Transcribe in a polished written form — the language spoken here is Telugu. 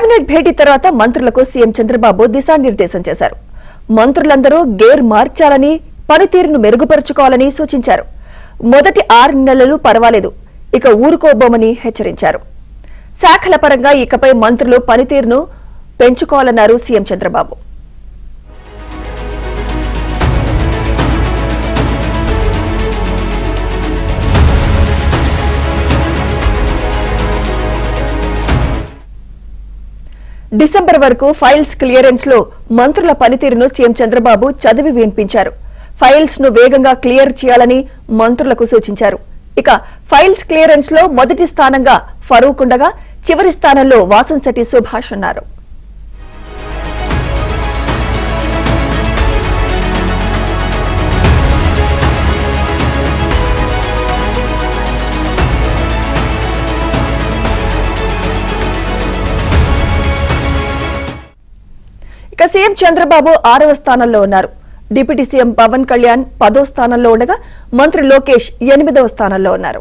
కేబినెట్ భేటీ తర్వాత మంత్రులకు సీఎం చంద్రబాబు దిశానిర్దేశం చేశారు. మంత్రులందరూ గేర్ మార్చాలని, పనితీరును మెరుగుపరుచుకోవాలని సూచించారు. మొదటి 6 నెలలు పర్వాలేదు, ఇక ఊరుకోబోమని హెచ్చరించారు. శాఖల పరంగా ఇకపై మంత్రులు పనితీరును పెంచుకోవాలన్నారు సీఎం చంద్రబాబు. డిసెంబర్ వరకు ఫైల్స్ క్లియరెన్స్ లో మంత్రుల పనితీరును సీఎం చంద్రబాబు చదివి వినిపించారు. ఫైల్స్ ను వేగంగా క్లియర్ చేయాలని మంత్రులకు సూచించారు. ఇక ఫైల్స్ క్లియరెన్స్ లో మొదటి స్థానంగా ఫరూక్ ఉండగా, చివరి స్థానంలో వాసంశెట్టి సుభాష్ ఉన్నారు. ఇక సీఎం చంద్రబాబు 6వ స్థానంలో ఉన్నారు. డిప్యూటీ సీఎం పవన్ కళ్యాణ్ 10వ స్థానంలో ఉండగా, మంత్రి లోకేష్ 8వ స్థానంలో ఉన్నారు.